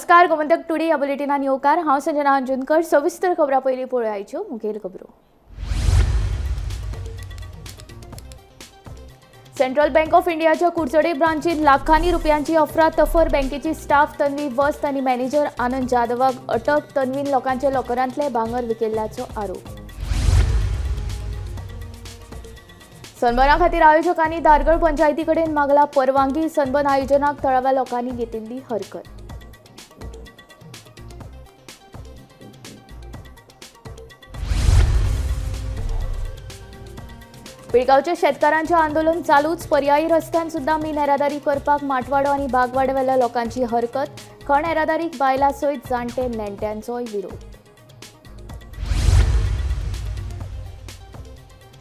नमस्कार, गोमंतक टुडे ह्या बुलेटिनान येवकार। हांव संजना अंजुनकर। सविस्तर खबरां पयलीं पळोवयाच्यो मुखेल खबरो। सेंट्रल बँक ऑफ इंडियाच्या कुडचडे ब्रांचीत लाखांनी रुपयांची अफरातफर। बँकेची स्टाफ तन्वी वस्त आनी मॅनेजर आनंद जाधवाक अटक। तन्वीन लोकांच्या लॉकरांतले भांगर विकेल्ल्याचो आरोप। सनबर्ना खातीर आयोजकांनी दारगळ पंचायती कडेन मागला परवानगी। सनबर्न आयोजनाक थळाव्या लोकांनी घेतिल्ली हरकत। पिळगांवच्या शेतकारांचे आंदोलन चालूच। पर्यायी रस्त्यान सुद्धा मीन येरादारी करपाक माटवाडो आनी बागवाड्यावेल्या लोकांची हरकत। खण येरादारीक बायलां सयत जाणटे नेण्ट्यांचोय विरोध।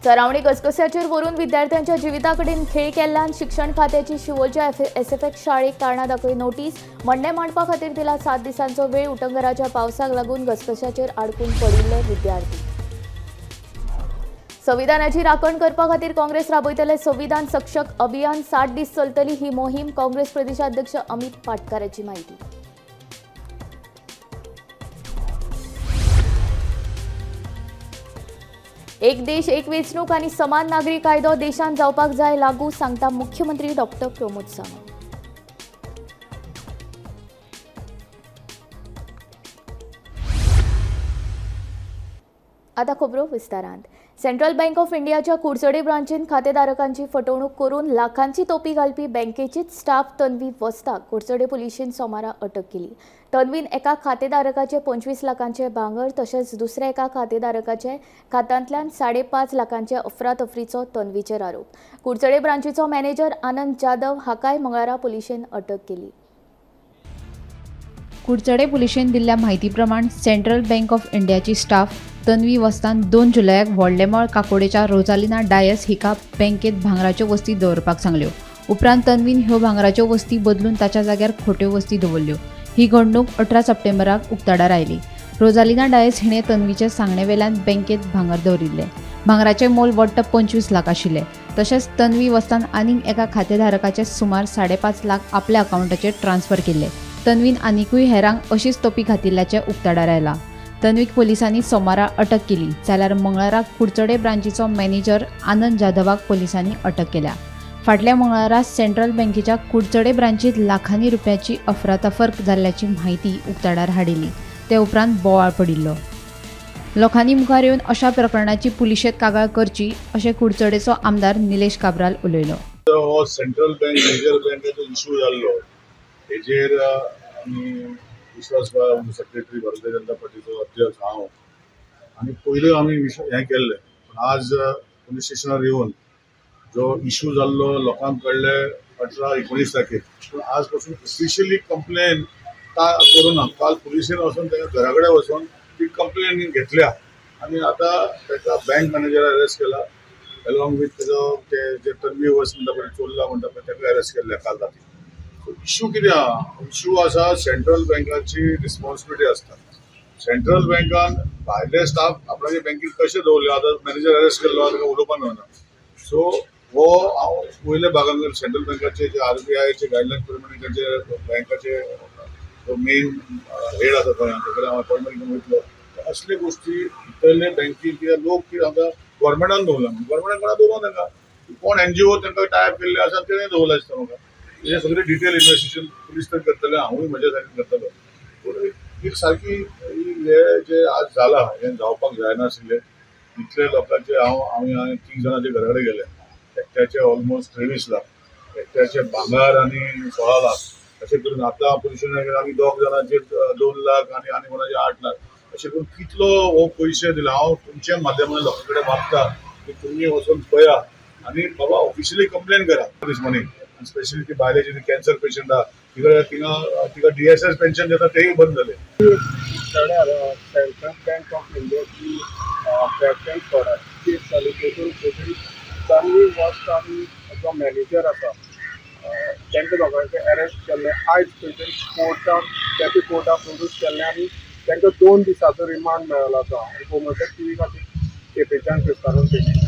चरावणी गसगस्याचेर व्हरून विद्यार्थ्यांच्या जिविताकडेन खेळ केल्ल्यान शिक्षण खात्याची शिवोलच्या एसएफएक्स शाळेक कारणां दाखय नोटीस। म्हणणें मांडपा खातीर दिला 7 दिसांचो वेळ। उटंगराच्या पावसाक लागून गसगस्याचेर आडकून पडिल्ले विद्यार्थी। संविधानाची राखण करपा खातीर काँग्रेस राबयतले संविधान सक्षक अभियान। 60 दीस चलतली ही मोहीम। काँग्रेस प्रदेशाध्यक्ष अमित पाटकाराची माहिती। एक देश एक वेंचणूक आनी समान नागरी कायदो देशांत जावपाक जाय लागू, सांगता मुख्यमंत्री डॉ. प्रमोद सावंत। आता खबरो विस्तारांत। सेंट्रल बँक ऑफ इंडियाच्या कुडचडे ब्रांचीन खातेधारकांची फटवणूक करून लाखांची तोपी घालपी बँकेचीच स्टाफ तन्वी वस्ताक कुडचडे पुलिशेन सोमारा अटक केली। तन्वीन एका खातेधारकाचे 25 लाखांचे भांगर तशेंच दुसऱ्या एका खातेधारकाचे खात्यांतल्यान 5.5 लाखांचे अफरातफरीचो तन्वीचेर आरोप। कुडचडे ब्रांचीचो मॅनेजर आनंद जाधव हाकाय मंगळारा पुलिशेन अटक केली। कुडचडे पुलिशेन दिल्ल्या म्हायती प्रमाण सेंट्रल बँक ऑफ इंडियाची स्टाफ तन्वी वस्तान 2 जुलयाक व्हडलेमळ काकोडेच्या रोजालिना डायस हिका बँकेत भांगराच्यो वस्ती दवरपाक सांगल्यो। उपरांत तन्वीन ह्यो भांगराच्यो वस्ती बदलून ताच्या जाग्यार खोट्यो वस्ती दवरल्यो। ही घडणूक 18 सप्टेंबराक उक्ताडार आयली। रोजालिना डायस हिणें तन्वीचे सांगणे वेल्यान बँकेत भांगर दवरिल्ले। भांगराचें मोल वट्ट 25 लाख आशिल्ले। तशेंच तन्वी वस्तान आनीक एका खातेधारकाचे सुमार 5.5 लाख आपल्या अकाउंटाचेर ट्रान्स्फर केले। तन्वीन आनीकूय हेरांक अशीच तोपी घातिल्ल्याचें उक्ताडार आयला। तन्वीक पोलिसांनी सोमारा अटक केली, जाल्यार मंगळारा कुडचडे ब्रांचीचो मॅनेजर आनंद जाधवाक पोलिसांनी अटक केल्या। फाटल्या मंगळारा सेंट्रल बँकेच्या कुडचडे ब्रांचीत लाखांनी रुपयाची अफरातफर जाल्ल्याची म्हायती उक्ताडार हाडिल्ली। ते उपरांत बोवाळ पडिल्लो। लोकांनी मुखार येवन अशा प्रकरणाची पुलिशेंत कागाळ करची अशें कुडचडेचो आमदार निलेश काब्राल उलयलो। सेंट्रल बँक मेजर बँकेचो इश्यू जाल्लो हेजेर विश्वास सेक्रेटरी भारतीय जनता पार्टीचो अध्यक्ष हांव आनी पयलीं आमी हें केल्लें, पण आज पुलीस स्टेशनार येवन जो इश्यू जाल्लो लोकांक कळ्ळे 18-19 तारखेक, पूण आज पासून ऑफिशियली कंप्लेन करूना। काल पुलिशेन वचून ताच्या घरा कडेन वचून ती कंप्लेन घेतल्या आनी आतां ताका बँक मॅनेजराक अरेस्ट केला, अलॉंग वीथ तेजो जे तन्वी वस्त म्हणटा पळय चोरला म्हणटा पळय ताका अरेस्ट केल्ल्या काल राती। इश्यू कितें आहा? इश्यू आसा सेंट्रल बँकाची रिस्पॉन्सिबिलिटी आसता। सेंट्रल बँकान भायले स्टाफ आपणाचे बँकेत कशे दवरले, आतां मॅनेजर अरेस्ट केल्लो ताका उलोवपाक मेळना। सो हो हांव पयले भागांत सेंट्रल बँकाचे जे RBIचे गायडलायन प्रमाणे तांचे बँकाचे मेन हेड आसा गोंयांत ताका हांव अपॉयंटमेंट घेवन वयतलो। असले गोश्टी भितरले बँकीत कित्याक लोक कितें आमकां गव्हर्मेंटान दवरला, गव्हर्मेंटान कोणा दवरूं नाका, कोण NGO तांकां टायप केल्ले आसा तेणें दवरला दिसता म्हाका। हे सगळे डिटेल इन्वेस्टिगेशन पुलीस तर करतले, हांवूय म्हज्या सायडीन करतलो। पूण एक सारकी हे जे आज जाला हें जावपाक जायनाशिल्लें। इतले लोकांचे हांवें 3 जाणांचे घरा कडेन गेले, एकट्याचे ऑलमोस्ट 23 लाख, एकट्याचे भांगार आनी 16 लाख अशें करून आतां पुलिशेन आमी 2 जाणांचे 2 लाख आनी कोणाचे 8 लाख अशें करून कितलो हो पयशे दिला। हांव तुमच्या माध्यमांतल्यान लोकां कडेन मागता की तुमी वचून पळया आनी बाबा ऑफिशियली कंप्लेन करा दीस मनी। स्पेशली ती भायले जे कॅन्सर पेशंट आहा तिका DSS पेन्शन देता तेही बंद झाले। सेंट्रल बँक ऑफ इंडियाची प्रेसिडेंट फॉराची सॉलिसिटर तन्वी वस्त आनी जो मॅनेजर आसा तांकां दोगांयचे अरेस्ट केल्ले। आयज पेशंट कोर्टाक प्रोड्यूस केल्ले आनी तांकां 2 दिसाचो रिमांड मेळ्ळो आसा। गोमंतक TV खातीर केपेंच्यान विस्तारून केली।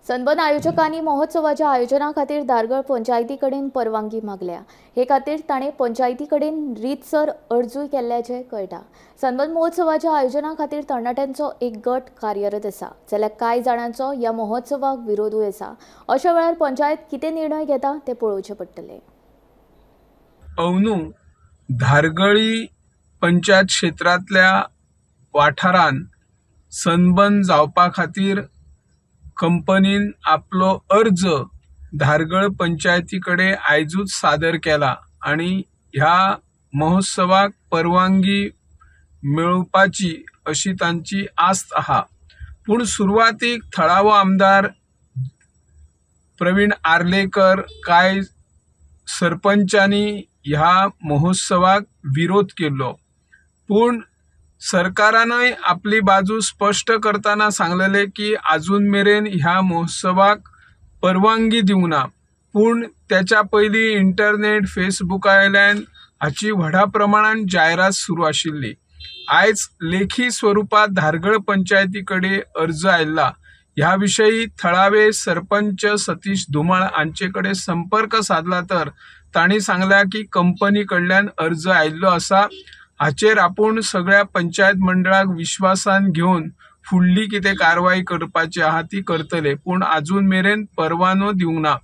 सनबर्न आयोजकांनी महोत्सवाच्या आयोजना खातीर दारगळ पंचायती कडेन परवानगी मागल्या. हे खातीर ताणें पंचायती कडेन रीतसर अर्जूय केल्ल्याचें कळटा. सनबर्न महोत्सवाच्या आयोजना खातीर तरणाट्यांचो एक गट कार्यरत आसा, जाल्यार कांय जाणांचो ह्या महोत्सवाक विरोधूय आसा. अशा वेळार पंचायत कितें निर्णय घेता तें पळोवचें पडटलें. अंदू धारगळी पंचायत क्षेत्रांतल्या वाठारांत सनबर्न जावपा खातीर कंपनीन आपलो अर्ज धारगळ पंचायती कडेन आयजूच सादर केला आनी ह्या महोत्सवाक परवानगी मेळोवपाची अशी तांची आस्त आहा. पूण सुरवातीक थळावो आमदार प्रवीण आर्लेकर कांय सरपंचांनी ह्या महोत्सवाक विरोध केल्लो. पूण सरकारानय आपली बाजू स्पश्ट करताना सांगलेले की अजून मेरेन ह्या महोत्सवाक परवानगी दिवंक ना. पूण त्याच्या पयलीं इंटरनेट फेसबुकायल्यान हाची व्हडा प्रमाणात जायरात सुरू आशिल्ली. आयज लेखी स्वरुपात धारगळ पंचायती कडेन अर्ज आयला. ह्या विशयी थळावे सरपंच सतीश धुमाळ हांचे कडेन संपर्क साधला तर तांणी सांगला की कंपनी कडल्यान अर्ज आयिल्लो आसा. हाचेर आपूण सगळ्या पंचायत मंडळाक विश्वासान घेवन फुडली कितें कारवाई करपाची आहा ती करतले, पूण अजून मेरेन परवानो दिवंक ना.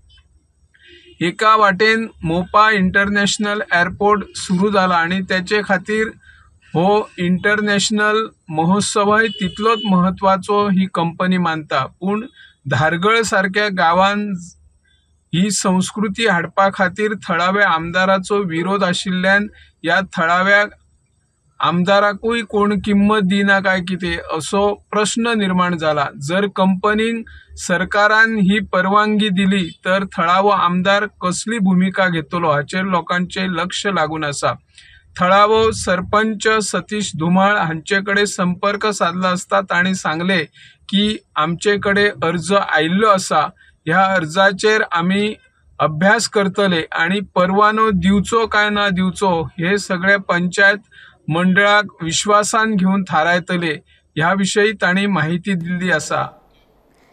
एका वाटेन मोपा इंटरनॅशनल एअरपोर्ट सुरू जाला आनी त्याचे खातीर हो इंटरनॅशनल महोत्सवय तितलोच महत्वाचो ही कंपनी मानता. पूण धारगळ सारख्या गांवांत ही संस्कृती हाडपा खातीर थळाव्या आमदाराचो विरोध आशिल्ल्यान ह्या थळाव्या आमदाराकूय कोण किंमत दिना काय कितें असो प्रश्न निर्माण जाला. जर कंपनीक सरकारान ही परवानगी दिली तर थळावो आमदार कसली भूमिका घेतलो हाचेर लोकांचे लक्ष लागून आसा. थळावो सरपंच सतीश धुमाळ हांचे कडेन संपर्क साधला असता तांणी सांगले की आमचे कडेन अर्ज आयिल्लो आसा. ह्या अर्जाचेर आमी अभ्यास करतले आनी परवानो दिवचो काय ना दिवचो हे सगळे पंचायत मंडळाक विश्वासान घेवन थारायतले. ह्या विशयी तांणी माहिती दिल्ली आसा.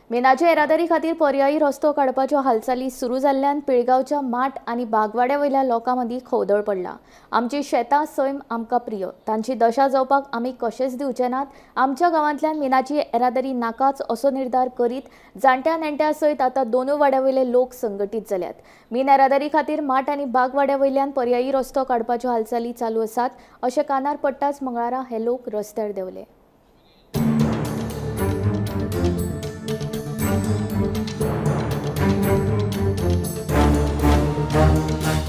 मेनाचे येरादारी खातीर पर्यायी रस्तो काडपाच्यो हालचाली सुरू जाल्ल्यान पिळगांवच्या माट आनी बागवाड्या वयल्या लोकां मदीं खवदळ पडला. आमची शेतां सैम आमकां प्रिय, तांची दशा जावपाक आमी कशेंच दिवचे नात. आमच्या गांवांतल्यान मेनाची येरादारी नाकाच असो निर्धार करीत जाणट्या नेणट्या सयत आतां दोनूय वाड्या लोक संघटीत जाल्यात. मेन येरादारी खातीर माट आनी बागवाड्या वयल्यान पर्यायी रस्तो काडपाच्यो हालचाली चालू आसात. अशें कानार पडटाच मंगळारा हे लोक रस्त्यार देंवले.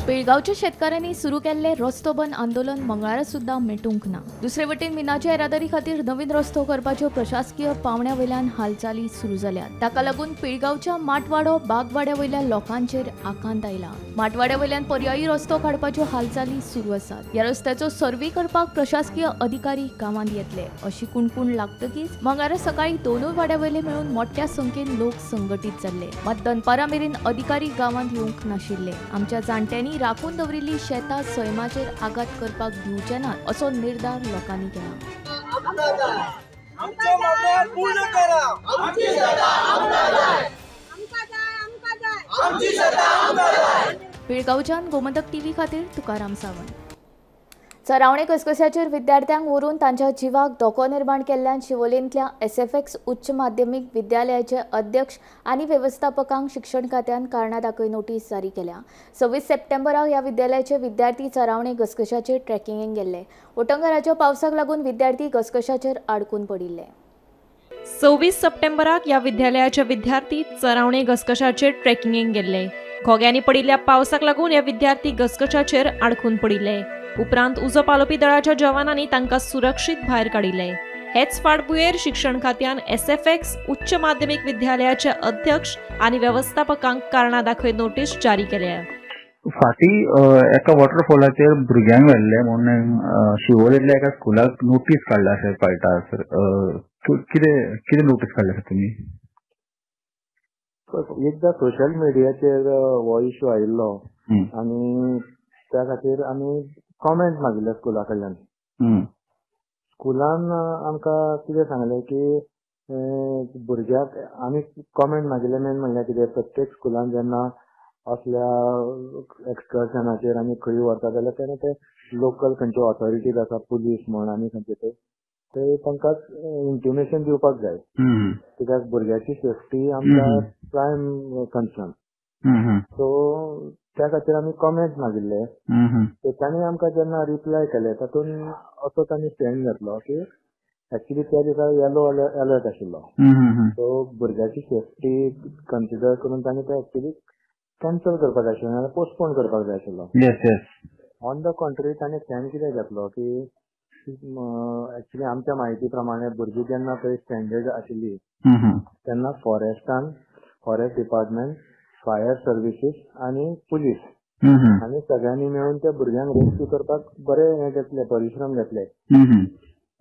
पिळगांवच्या शेतकाऱ्यांनी सुरू केल्ले रस्तो बंद आंदोलन मंगळारा सुद्दां मिटूंक ना. दुसरे वटेन मिनाच्या येरादारी खातीर नवीन रस्तो करपाच्यो प्रशासकीय पावंड्या वयल्यान हालचाली सुरू जाल्यात. ताका लागून पिळगांवच्या माटवाडो बागवाड्या वयल्या लोकांचेर आकांत आयला. माटवाड्या वयल्यान पर्यायी रस्तो काडपाच्यो हालचाली सुरू आसात. ह्या रस्त्याचो सर्वे करपाक प्रशासकीय अधिकारी गांवांत येतले अशी कुणकुण लागतकीच मंगळारा सकाळी दोनूय वाड्या वयले मेळून मोठ्या संख्येन लोक संघटीत जाल्ले. मात दनपारा मेरेन अधिकारी गांवांत येवंक नाशिल्ले. आमच्या जाणट्यांनी राखून दवरिल्ली शेतां सैमाचेर आघात करपाक दिवचे नात असो निर्धार लोकांनी केला. पिळगांवच्यान गोमंतक टीव्ही खातीर तुकाराम सावंत. चरावणे कसकशाचेर विद्यार्थ्यांक व्हरून तांच्या जिवाक धोको निर्माण केल्ल्यान शिवोलेंतल्या SFX उच्च माध्यमीक विद्यालयाचे अध्यक्ष आनी वेवस्थापकांक शिक्षण खात्यान कारणां दाखय नोटीस जारी केल्या. 26 सप्टेंबराक ह्या विद्यालयाचे विद्यार्थी चरावणे घसघशाचेर ट्रेकिंगेक गेल्ले. ओटंगराच्या पावसाक लागून विद्यार्थी घसघशाचेर आडकून पडिल्ले. 26 सप्टेंबराक ह्या विद्यालयाचे विद्यार्थी चरावणे घसघशाचेर ट्रेकिंगेक गेल्ले. घोग्यांनी पडिल्ल्या पावसाक लागून ह्या विद्यार्थी घसघशाचेर आडकून पडिल्ले. उपरांत उजो पालोवपी दळाच्या जवानांनी तांकां सुरक्षीत भायर काडिल्ले. हेच फाटभुंयेर शिक्षण खात्यान SFX उच्च माध्यमीक विद्यालयाचे अध्यक्ष आनी वेवस्थापकांक कारणां दाखय नोटीस जारी केल्या. फाटीं एका वॉटरफॉलाचेर भुरग्यांक व्हेल्ले म्हणून शिवोलेंतल्या एका स्कुलाक नोटीस काडला अशें कळटा. सर कितें नोटीस काडल्या सर तुमी? एकदा सोशल मिडियाचेर हो इश्यू आयिल्लो आनी त्या खातीर आमी कॉमेंट मागिल्ले स्कुला कडल्यान. स्कुलान आमकां कितें सांगलें की भुरग्याक आमी कॉमेंट मागिल्ले मेन म्हणल्यार कितें प्रत्येक स्कुलान जेन्ना असल्या एक्सकर्शनाचेर आनी खंय वता जाल्यार तेन्ना ते लोकल खंयचे ऑथॉरिटीज आसा पुलीस म्हण आनी खंयचे ते तांकां इंटिमेशन दिवपाक जाय कित्याक भुरग्याची सेफ्टी आमकां प्रायम कन्सर्न सो त्या खातीर आमी कॉमेंट मागिल्ले तांणी आमकां जेन्ना रिप्लाय केले तातूंत असो तांणी स्टँड घेतलो की एक्चुअली त्या दिसा येलो अलर्ट आशिल्लो सो भुरग्याची सेफ्टी कन्सिडर करून तांणी ते एक्चुअली कॅन्सल करपाक जाय आशिल्लें पोस्टपोन करपाक जाय आशिल्लो ऑन द कॉन्ट्री तांणी स्टँड कितें घेतलो की एक्चुअली आमच्या म्हायती प्रमाणे भुरगीं जेन्ना थंय स्टँडर्ड आशिल्ली तेन्ना फॉरेस्ट डिपार्टमेंट फायर सर्विसीस आनी पुलीस आनी सगळ्यांनी मेळून त्या भुरग्यांक रेस्क्यू करपाक बरे हे घेतले परिश्रम घेतले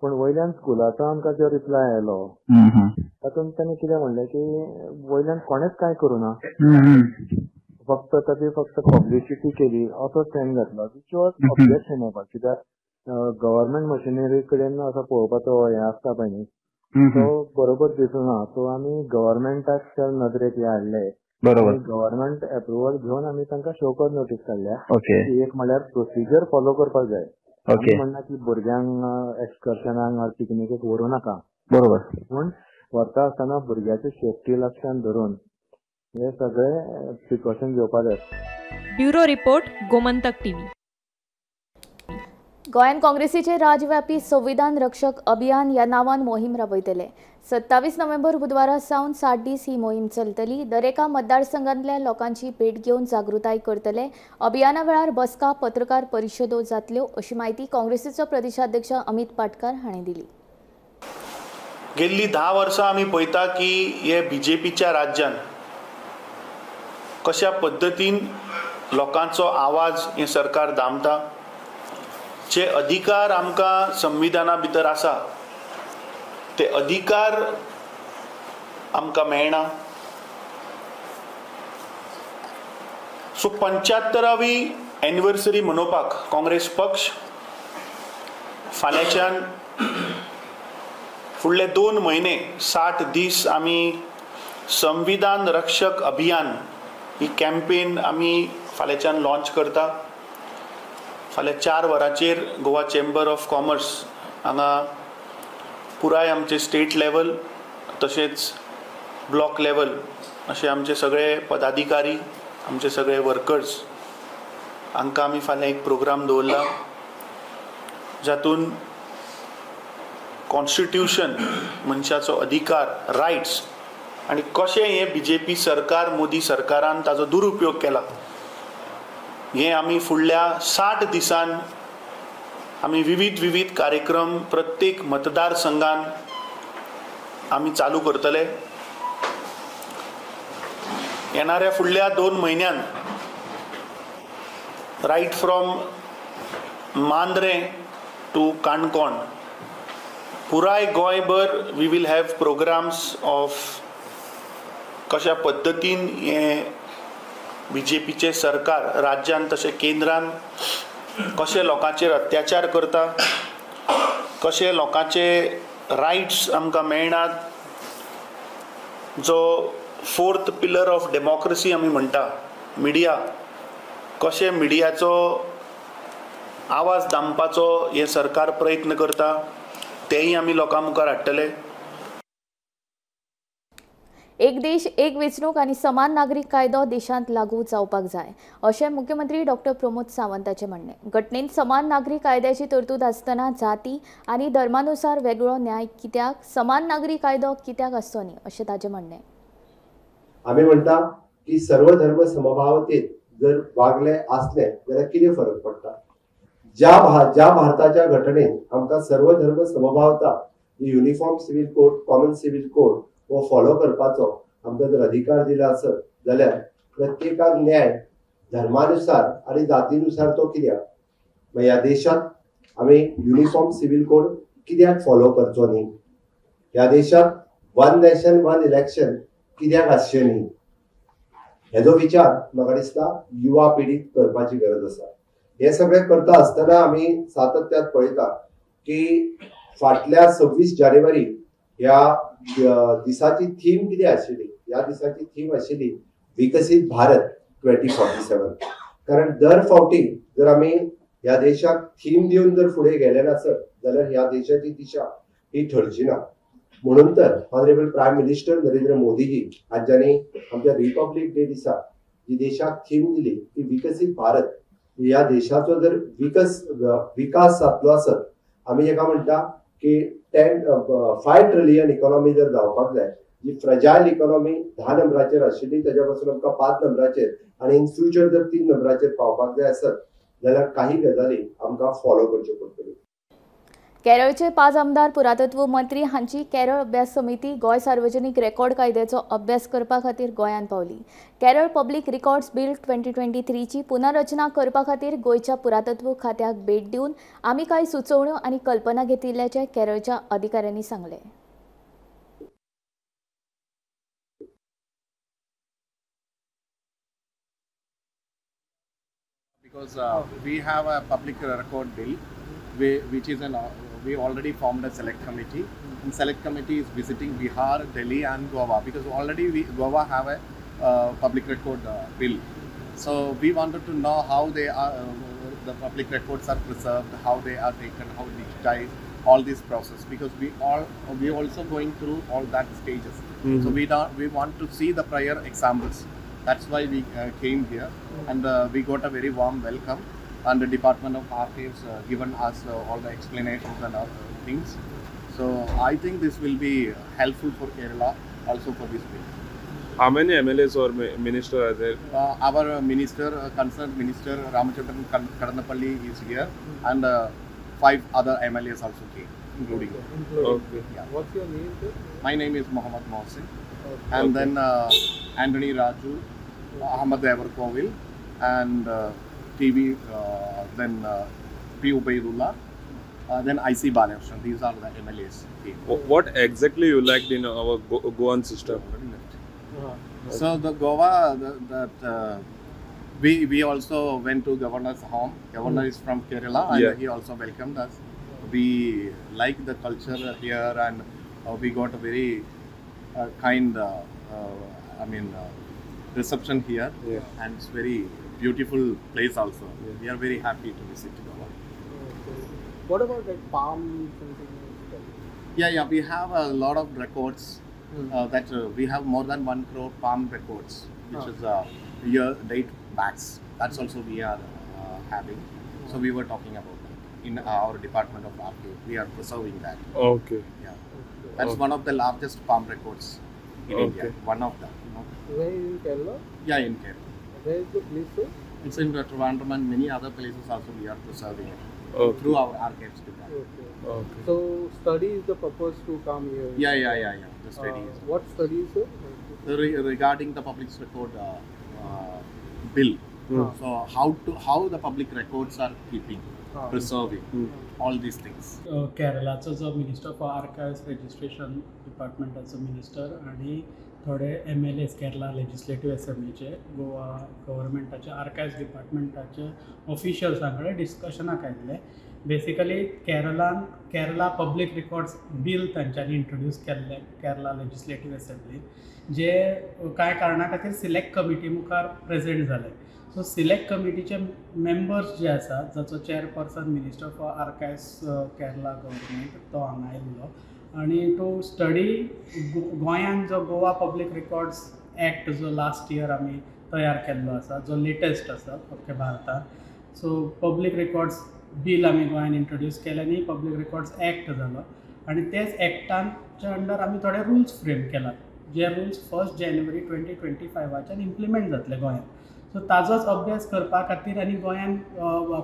पूण वयल्यान स्कुलाचो आमकां जो रिप्लाय आयलो तातूंत तांणी कितें म्हणलें की वयल्यान कोणेच कांय करूना फक्त पब्लिसिटी केली असो स्टँड घातलो विच वॉज ऑब्जेक्शनेबल कित्याक गव्हर्मेंट मशिनरी कडेन असो पळोवपाचो हे आसता पळय न्ही तो बरोबर दिसूना सो आमी गव्हर्मेंटाक नदरेक हे हाडले गव्हर्मेंट अप्रुवल घेवन आमी तांकां शो कॉज नोटीस काडल्या एक म्हणल्यार प्रोसिजर फॉलो करपाक जाय म्हणना की भुरग्यांक एक्सकर्शनाक पिकनिकेक व्हरू नाका पूण व्हरता आसतना भुरग्याची सेफ्टी लक्षांत धरून हे सगळे प्रिकॉशन घेवपाक जाय. Bureau report Gomantak TV. गोंयान काँग्रेसीचे राज्यव्यापी संविधान रक्षक अभियान ह्या नांवान मोहीम राबयतले. 27 नोव्हेंबर बुधवारा सावन 7 दीस ही मोहीम चलतली. दरेका मतदारसंघांतल्या लोकांची भेट घेवन जागृताय करतले. अभियाना वेळार बसका पत्रकार परिशदो जातल्यो अशी माहिती काँग्रेसीचो प्रदेशाध्यक्ष अमित पाटकार हांणी दिली. गेल्ली 10 वर्सां आमी पळयता की हे बीजेपीच्या राज्यान कशा पद्दतीन लोकांचो आवाज हे सरकार दामता. जे अधिकार आमकां संविधाना भितर आसा ते अधिकार आमकां मेळना. सो 75वी एनिवर्सरी मनोवपाक काँग्रेस पक्ष फाल्यांच्यान फुडले 2 म्हयने 60 दीस आमी संविधान रक्षक अभियान ही कॅम्पेन आमी फाल्यांच्यान लॉन्च करता. फाल्यां 4 वरांचेर गोवा चेंबर ऑफ कॉमर्स हांगा पुराय आमचे स्टेट लेवल तशेंच ब्लॉक लेवल अशे आमचे सगळे पदाधिकारी आमचे सगळे वर्कर्स हांकां आमी फाल्यां एक प्रोग्राम दवरला जातून कॉन्स्टिट्यूशन मनशाचो अधिकार रायट्स आनी कशें हे बीजेपी सरकार मोदी सरकारान ताजो दुरुपयोग केला हे आमी फुडल्या 60 दिसान आमी विविध कार्यक्रम प्रत्येक मतदारसंघान आमी चालू करतले. येणाऱ्या फुडल्या 2 म्हयन्यान right from Mandrem to Canacona पुराय गोंयभर we will have programmes of कशा पद्दतीन हे बीजेपीचे सरकार राज्यान तशें केंद्रान कशे लोकांचेर अत्याचार करता, कशे लोकांचे रायट्स आमकां मेळनात. जो 4th पिलर ऑफ डेमोक्रेसी आमी म्हणटा मिडिया, कशे मिडियाचो आवाज दामपाचो हे सरकार प्रयत्न करता तेय आमी लोकां मुखार हाडटले. एक देश एक वेंचणूक आनी समान नागरीक कायदो देशांत लागू जावपाक जाय अशें मुख्यमंत्री डॉ. प्रमोद सावंताचें म्हणणें. घटनेंत समान नागरीक कायद्याची तरतूद आसतना जाती आनी धर्मानुसार वेगळो न्याय कित्याक, समान नागरीक कायदो कित्याक आसचो न्ही अशें ताचें म्हणणें. आमी म्हणटा की सर्व धर्म समभावतेत जर वागले आसले जाल्यार कितें फरक पडटा. ज्या भारताच्या घटनेन आमकां सर्व धर्म समभावता uniform civil code, common civil code वो फॉलो करपाचो आमकां जर अधिकार दिला आसत जाल्यार प्रत्येकाक न्याय धर्मानुसार आनी जातीनुसार तो कित्याक. ह्या देशांत आमी युनिफॉर्म सिव्हिल कोड कित्याक फॉलो करचो न्ही. ह्या देशांत 1 नेशन 1 इलेक्शन कित्याक आसचें न्ही. हेजो विचार म्हाका दिसता युवा पिढीक करपाची गरज आसा. हे सगळें करता आसतना आमी सातत्यान पळयता की फाटल्या 26 जानेवारी ह्या दिसाची थीम कितें आशिल्ली, ह्या दिसाची थीम आशिल्ली विकसीत भारत 2047. कारण दर फावटी जर आमी ह्या देशाक थीम दिवन जर फुडें गेले नासत जाल्यार ह्या देशाची दिशा ही ठरची ना. म्हणून तर honourable prime minister Narendra Modiji आज ज्यांनी आमच्या रिपब्लीक डे दिसा जी देशाक थीम दिली ती विकसीत भारत, ह्या देशाचो जर विकास साधलो आसत, आमी जेका म्हणटा की 5 ट्रिलियन इकॉनॉमी जर जावपाक जाय, जी फ्रजायल इकॉनॉमी 10 नंबराचेर आशिल्ली तेज्या पासून आमकां 5 नंबराचेर आनी इन फ्युचर जर 3 नंबराचेर पावपाक जाय आसत जाल्यार काही गजाली आमकां फॉलो करच्यो पडटल्यो. केरळचे 5 आमदार पुरातत्व मंत्री हांची केरळ अभ्यास समिती गोंय सार्वजनीक रेकॉर्ड कायद्याचो अभ्यास करपा खातीर गोंयांत पावली. केरळ पब्लीक रिकॉर्ड्स बिल 2023 ची पुनर्रचना करपा खातीर गोंयच्या पुरातत्व खात्याक भेट दिवन आमी कांय सुचोवण्यो आनी कल्पना घेतिल्ल्याचें केरळच्या अधिकाऱ्यांनी सांगलें. Because we have a public record bill, which is we already formed a select committee, and select committee is visiting Bihar, Delhi, and Goa, because already Goa have a public record bill. So we wanted to know how they are, the public records are preserved, how they are taken, how digitized, all this process, because we also going through all that stages. So we want to see the prior examples. That's why we came here, and we got a very warm welcome, and the Department of Archives given us all the explanations and all things. So I think this will be helpful for Kerala also for this bill. How many MLAs or minister are there? Our minister, concerned minister Ramachandran Kadanappalli is here, and 5 other MLAs also came, including. Okay. Yeah. What's your name, sir? My name is Mohammad Mohsin, and then Anthony Raju, Ahmad Devarkovil, and TV, then P. Ubaidullah, then IC Balakrishnan. These are the MLAs. What exactly you liked in our Goan system? So the Goa, we also went to governor's home. Governor is from Kerala, and he also welcomed us. We like the culture here, and we got a very kind, reception here, and it's very beautiful place also. We are very happy to visit Goa. What about that palm something? Yeah, we have a lot of records. That we have more than 1 crore palm records, which is year date backs. That's also we are having. So we were talking about that in our Department of Archives. We are preserving that. Okay. Yeah, that's one of the largest palm records in India. One of them. Where in Kerala? Yeah, in Kerala. Where is the place, sir? It's in Trivandrum and many other places also we are preserving it through our archives department. Okay. So study is the purpose to come here? Yeah. The study is. What studies, sir? Regarding the public record bill. So how the public records are keeping, preserving, all these things. केरलाचो जो minister for archives registration डिपार्टमेंटाचो minister आनी थोडे MLAs Kerala legislative असेंब्लीचे गोवा गव्हर्मेंटाचे archives डिपार्टमेंटाचे ऑफिशियल्सां कडेन डिस्कशनाक आयिल्ले. Basically Kerala public records bill तांच्यांनी इंट्रोड्यूस केल्ले केरला लेजिस्लेटिव्ह असेंब्लीन, जे कांय कारणां खातीर सिलेक्ट कमिटी मुखार प्रेजेंट जाले. सो सिलेक्ट कमिटीचे मेंबर्स जे आसात, जाचो chairperson minister for archives Kerala government, तो हांगा आयिल्लो आनी टू स्टडी गोंयान जो गोवा पब्लीक रिकॉर्ड्स एक्ट जो लास्ट इयर आमी तयार केल्लो आसा, जो लेटस्ट आसा ओके भारतांत. सो पब्लीक रिकॉर्ड्स बिल आमी गोंयान इंट्रोड्यूस केलें आनी पब्लीक रिकॉर्ड्स एक्ट जालो, आनी तेच एक्टांच्या अंडर आमी थोडे रुल्स फ्रेम केला, जे रुल्स 1 जानेवारी 2025 इम्प्लिमेंट जातले गोंयान. सो ताजोच अभ्यास करपा खातीर आनी गोंयान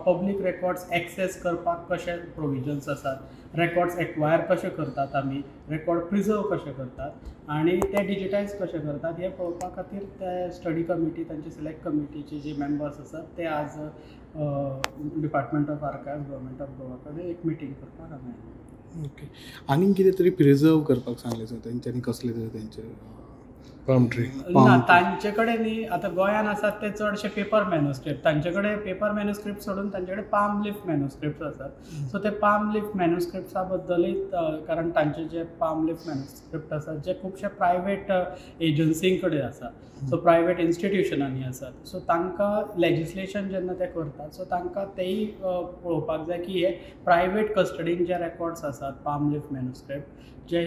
पब्लीक रेकॉर्ड्स एक्सेस करपाक कशे प्रोविजन्स आसात, रेकॉर्ड्स एक्वायर कशे करतात आमी, रेकॉर्ड प्रिजर्व कशे करतात आनी ते डिजिटायज कशे करतात हे पळोवपा खातीर ते स्टडी कमिटी, तांचे सिलेक्ट कमिटीचे जे मेंबर्स आसात ते आज department of archives government of Goa कडेन एक मिटींग करपाक आमी आयिल्ले. ओके. आनीक कितें तरी प्रिजर्व करपाक सांगलें सर तेंच्यांनी, कसले तरी तेंचे ना तांचे कडेन न्ही आतां गोंयान आसात ते चडशे पेपर मॅन्युस्क्रिप्ट, तांचे कडेन पेपर मॅन्युस्क्रिप्ट सोडून तांचे कडेन पाम लीफ मॅन्युस्क्रिप्ट आसात. सो ते पाम लीफ मॅन्युस्क्रिप्ट्सा बद्दलूच कारण तांचे जे पाम लीफ मॅन्युस्क्रिप्ट आसात जे खुबशे प्रायवेट एजन्सीं कडेन आसा, सो प्रायवेट इन्स्टिट्युशनांनी आसात. सो तांकां लेजिस्लेशन जेन्ना ते करतात सो तांकां तेय पळोवपाक जाय की हे प्रायवेट कस्टडीन जे रेकॉर्ड्स आसात पाम लीफ मॅन्युस्क्रिप्ट जे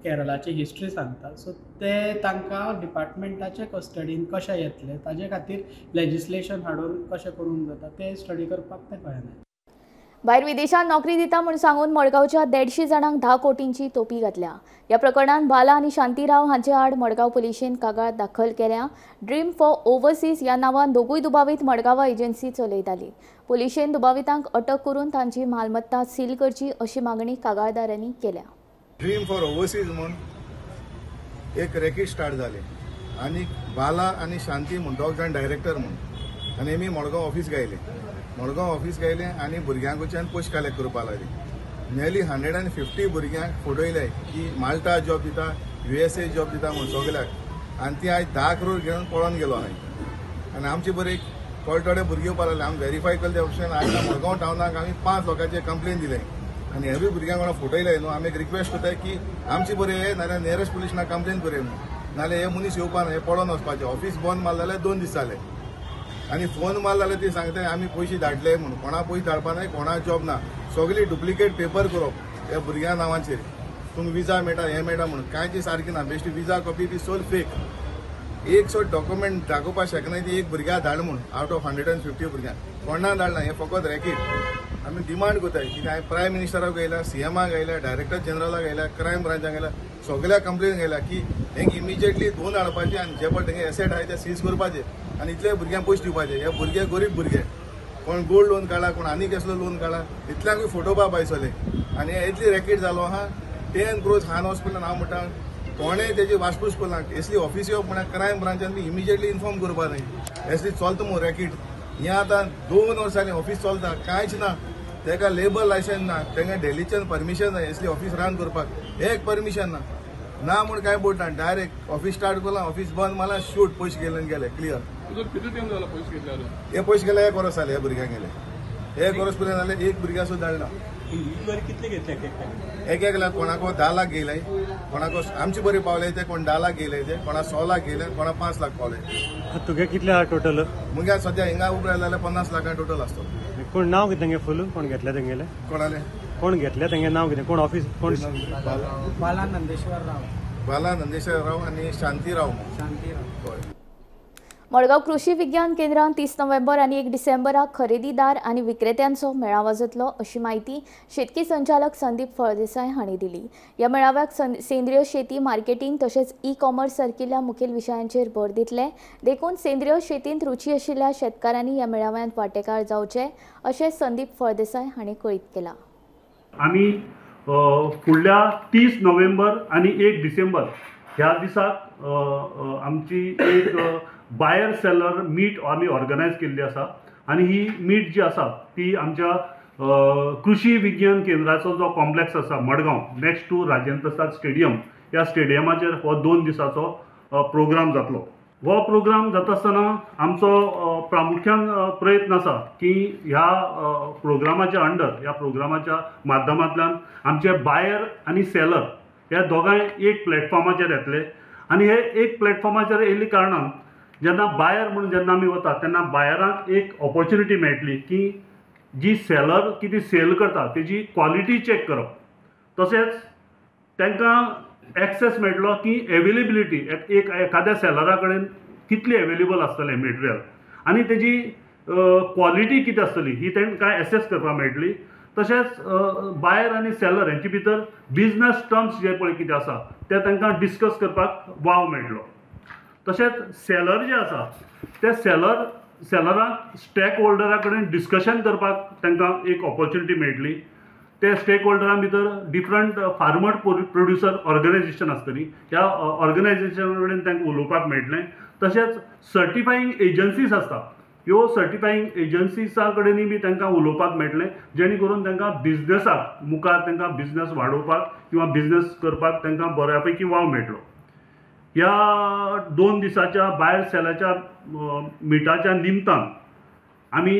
केरळाची हिस्ट्री सांगता, सो ते तांकां डिपार्टमेंटाचे कस्टडीन कशे येतले ताजे खातीर लेजिस्लेशन हाडून कशें करूंक जाता ते स्टडी करपाक ते कळना. भायर विदेशांत नोकरी दिता म्हूण सांगून मडगांवच्या 150 जाणांक 10 कोटींची तोपी घातल्या. ह्या प्रकरणात बाला आनी शांतीराव हांचे आड मडगांव पुलिशेन कागाळ दाखल केल्या. ड्रीम फॉर ओव्हरसीज ह्या नांवान दोगूय दुबावीत मडगांव एजन्सी चलयताली. पुलिशेन दुबावितांक अटक करून तांची मालमत्ता सील करची अशी मागणी कागाळदारांनी केल्या. ड्रीम फॉर ओव्हरसीज म्हणून एक रॅकेट स्टार्ट जाले आनी बाला आनी शांती म्हूण दोग जाण डायरेक्टर म्हणून आनी आमी मडगांव ऑफिस गायले आनी भुरग्यांकडच्यान पयशे कलेक्ट करपाक लागले. नियरली 150 भुरग्यांक फटयले की माल्टा जॉब दिता, USA जॉब दिता म्हणून सगल्याक, आनी ती आयज 10 करोड घेवन पळोवन गेलो हांवें. आनी आमचे बरे कळटोडे भुरगे येवपा लागले. आमी व्हेरीफाय केले ते ऑप्शन. आयज मडगांव टावनाक आमी 5 लोकांचे कंप्लेन दिले आनी हे बी भुरग्यांक कोणा फटयले न्हू. आमी एक रिक्वेस्ट करताय की आमचे बरे नाल्यार नियरेस्ट पुलिशना कंप्लेन करूं म्हणून, नाल्यार हे मनीस येवपा ना, हे पळोवन वचपाचें. ऑफिस बंद मारलें जाल्यार 2 दीस जाले आनी फोन मारले जाल्यार ती सांगताय आमी पयशे धाडले म्हणून. कोणा पयशे धाडपा ना, कोणा जॉब ना, सगळी डुप्लिकेट पेपर करप ह्या भुरग्यां नांवाचेर. तुमकां विजा मेळटा हें मेळटा म्हणून कांयची सारकी ना. बेश्टी विजा कॉपी ती सोल फेक. एक सो डॉक्युमेंट दाखोवपाक शकना ती एक भुरग्यां धाड म्हणून आवट ऑफ 150 भुरग्यांक कोणा धाडना. हे फकत रॅकेट. आमी डिमांड करताय की हांवें प्रायम मिनिस्टराक गेल्या, CMाक गेल्या, डायरेक्टर जनरलाक गेल्या, क्रायम ब्रांचाक गेल्या, सगळ्या कंप्लेन गेल्या की हेंक इमिजिएटली धुवन हाडपाचें आनी जे पळय तेंगे एसेट आहाय ते सीज करपाचे आनी इतले भुरग्यांक पयशे दिवपाचे. हे भुरगे गरीब भुरगे, कोण गोल्ड लोन काडला, कोण आनी कसलो लोन काडला, इतल्यांक फटोवपा पायसले. आनी हे इतली रॅकेट जालो आहा. 10 crores हान हॉस्पिटलान हांव म्हणटा कोणें तेजी वासपूस करना. असली ऑफिस येवप म्हळ्यार क्रायम ब्रांचान बी इमिजिएटली इन्फॉर्म करपा जाय. असली चलता मू रॅकेट. हें आतां 2 वर्सांनी ऑफिस चलता, कांयच ना. तेका लेबर लायसन्स ना, तेंका डेलीच्यान परमिशन जाय असली ऑफिस रन करपाक. एक परमिशन ना म्हूण कांय बोलना. डायरेक्ट ऑफिस स्टार्ट केला, ऑफिस बंद मारला, शूट पयशे गेले क्लियर. हे पयशे गेले 1 वर्स जाले. हे भुरग्यांक गेले 1 वर्स पर्यंत जाले. एक भुरग्यां सुद्दां धाडना. कितले घेतले एक लाख, कोणाको 10 लाख गेले, कोणाको आमचे बरे पावले ते कोण 10 लाख गेले, ते कोणा 100 लाख गेले, कोणा 5 लाख पावले. तुगे कितले आहा टोटल? मुगे सद्या हिंगा उबे जाल्यार 50 लाखां टोटल आसतो. कोण नांव कितें तेंगे फूल? कोण घेतले तेंगेले? कोणाले कोण घेतले तेंगे नांव कितें? कोण ऑफिस कोण? बाला नंदेश्वर राव आनी शांतीराव. मडगांव कृषी विज्ञान केंद्रात 30 नोव्हेंबर आणि 1 डिसेंबराक खरेदीदार आणि विक्रेत्यांचो मेळावा जातलो अशी माहिती शेतकी संचालक संदीप फळदेसाय हांणी दिली. ह्या मेळाव्याक सेंद्रिय शेती, मार्केटिंग तशेंच ई-कॉमर्स सारकिल्ल्या मुखेल विशयांचेर भर दितले. देखून सेंद्रिय शेतींत रुची आशिल्ल्या शेतकारांनी ह्या मेळाव्यांत वांटेकार जावचे अशें संदीप फळदेसाय हांणी कळीत केलां. आमी फुडल्या 30 नोव्हेंबर आणि 1 डिसेंबर ह्या दिसाक आमची एक बायर सेलर मीट आमी ऑर्गनायज केल्ली आसा आनी ही मीट जी आसा ती आमच्या कृषी विज्ञान केंद्राचो जो कॉम्प्लेक्स आसा Margao next to Rajendra Prasad stadium ह्या स्टेडियमाचेर हो 2 दिसाचो प्रोग्राम जातलो. हो प्रोग्राम जाता आसतना आमचो प्रामुख्यान प्रयत्न आसा की ह्या प्रोग्रामाच्या अंडर, ह्या प्रोग्रामाच्या माध्यमांतल्यान आमचे बायर आनी सेलर ह्या दोगांय एक प्लॅटफॉर्माचेर येतले. आनी हे एक प्लॅटफॉर्माचेर येयल्ले कारणान जेन्ना बायर म्हणून जेन्ना आमी वता तेन्ना बायरांक एक ऑपॉर्च्युनिटी मेळटली की जी सेलर कितें सेल करता तेजी क्वॉलिटी चॅक करप. तशेंच तांकां एक्सेस मेळटलो की एवेलेबिलिटी एखाद्या सेलरा कडेन कितली एवेलेबल आसतलें मटेरियल आनी तेजी क्वॉलिटी कितें आसतली ही तांकां एसेस करपाक मेळटली. तशेंच बायर आनी सेलर हेंचे भितर बिजनस टर्म्स जे पळय कितें आसा ते तांकां डिस्कस करपाक वाव मेळटलो. तशेंच सेलर जे आसा ते सेलराक स्टेक होल्डरा कडेन डिस्कशन करपाक तांकां एक ऑपॉर्च्युनिटी मेळटली. ते स्टेक होल्डरां भितर डिफरंट फार्मर प्रोड्युसर ऑर्गनायझेशन आसतली. ह्या ऑर्गनायझेशना कडेन तांकां उलोवपाक मेळटलें. तशेंच सर्टिफायींग एजन्सीज आसता ह्यो सर्टिफायींग एजन्सीसा कडेनय बी तांकां उलोवपाक मेळटलें जेणे करून तांकां बिजनसाक मुखार तांकां बिजनस वाडोवपाक किंवा बिजनस करपाक तांकां बऱ्या पैकी वाव मेळटलो. ह्या 2 दिसाच्या भायर सेलाच्या मिटाच्या निमतान आमी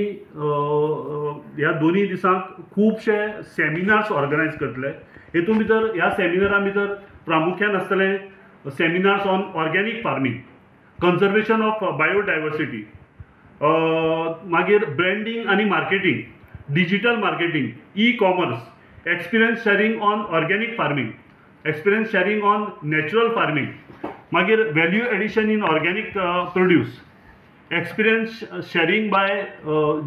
ह्या दोनी दिसांक खुबशे सेमिनार्स ऑर्गनायज करतले. हेतून भितर ह्या सेमिनारा भितर प्रामुख्यान आसतले seminars on organic farming, conservation of biodiversity, मागीर ब्रँडींग आनी marketing, digital marketing, e commerce, experience sharing on organic farming, experience sharing on natural farming, मागीर value addition in organic produce, experience sharing by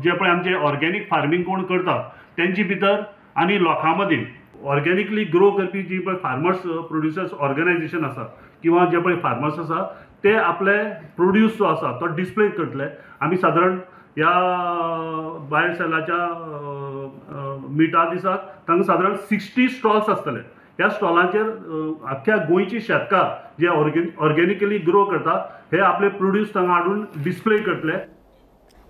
जे पळय आमचे organic farming कोण करता तेंची भितर आनी लोकां मदीं ऑर्गेनिकली ग्रो करपी जी पळय फार्मर्स प्रोड्युसर्स ऑर्गनायजेशन आसा किंवा जे पळय फार्मर्स आसा ते आपले प्रोड्यूस जो आसा तो डिस्प्ले करतले. आमी सादारण ह्या भायर सेलाच्या मिटा दिसाक तांकां सादारण 60 स्टॉल्स आसतले. ह्या स्टॉलांचेर आख्ख्या गोंयची शेतकार जे ऑर्गेनिकली ग्रो करता हे आपले प्रोड्यूस तांकां हाडून डिस्प्ले करतले.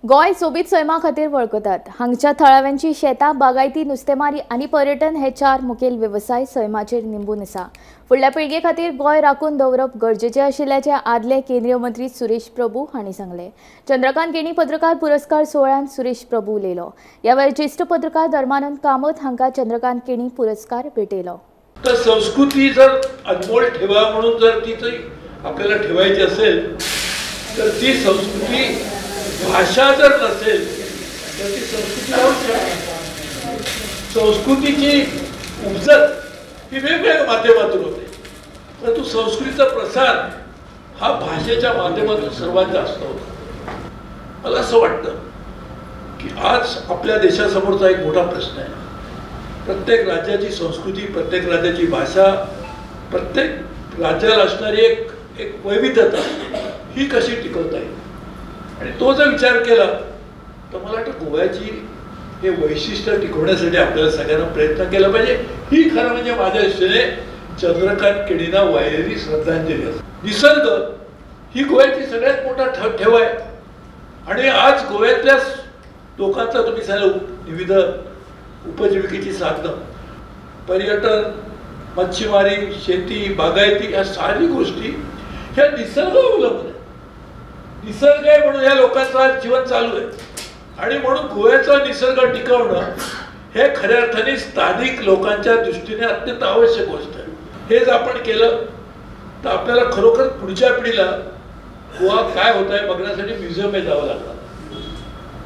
गोंय सोबीत सैमा खातीर वळखतात. हांगच्या थळाव्यांची शेतां, बागायती, नुस्तेमारी आनी पर्यटन हे 4 मुखेल व्यवसाय सैमाचेर निंबून आसा. फुडल्या पिळगे खातीर गोंय राखून दवरप गरजेचें आशिल्ल्याचे आदले केंद्रीय मंत्री सुरेश प्रभू हांणी सांगले. चंद्रकांत केणी पत्रकार पुरस्कार सोहळ्यात सुरेश प्रभू उलयलो. ह्या वेळार ज्येश्ठ पत्रकार धर्मानंद कामत हांकां चंद्रकांत केणी पुरस्कार भेटयलो. तर संस्कृती जर अनमोल ठेवा म्हणून जर ती आपल्याला ठेवायची असेल तर ती संस्कृती भाषा जर नसेल तर ती संस्कृती राहू शकते. संस्कृतीची उपजत ही वेगवेगळ्या माध्यमातून होते, परंतु संस्कृतीचा प्रसार हा भाषेच्या माध्यमातून सर्वात जास्त होतो. मला असं वाटतं की आज आपल्या देशासमोरचा एक मोठा प्रश्न आहे. प्रत्येक राज्याची संस्कृती, प्रत्येक राज्याची भाषा, प्रत्येक राज्याला असणारी एक वैविध्यता ही कशी टिकवता येईल. आणि तो जर विचार केला तर मला वाटतं गोव्याची हे वैशिष्ट्य टिकवण्यासाठी आपल्याला सगळ्यांना प्रयत्न केला पाहिजे. ही खरं म्हणजे माझ्या दृष्टीने चंद्रकांत केणींना वाहिलेली श्रद्धांजली असते. निसर्ग ही गोव्याची सगळ्यात मोठा ठेवा आहे. आणि आज गोव्यातल्या लोकांचा तुम्ही सांगितलं विविध उपजीविकेची साधनं, पर्यटन, मच्छीमारी, शेती, बागायती या सारी गोष्टी ह्या निसर्ग अवलंबून आहे. निसर्ग आहे म्हणून या लोकांचं जीवन चालू आहे. आणि म्हणून गोव्याचा निसर्ग टिकवणं हे खऱ्या अर्थाने स्थानिक लोकांच्या दृष्टीने अत्यंत आवश्यक गोष्ट आहे. हे जर आपण केलं तर आपल्याला खरोखर पुढच्या पिढीला गोवा काय होत आहे बघण्यासाठी म्युझियममध्ये जावं लागणार.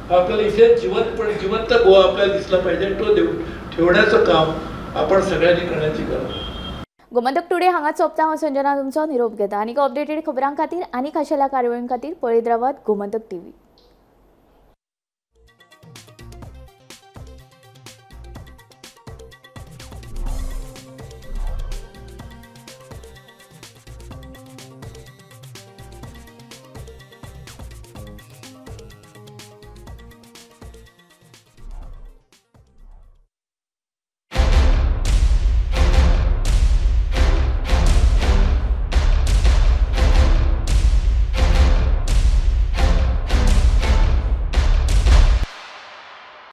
आपल्याला इथे जिवंत गोवा आपल्याला दिसला पाहिजे. तो ठेवण्याचं काम आपण सगळ्यांनी करण्याची गरज आहे. गोमंतक टुडे हांगा चोपता हांव संजना तुमचो निरोप घेता. आनीक अपडेटेड खबरां खातीर आनी खाशेल्या कार्यावळीं खातीर पळयत रावात गोमंतक TV.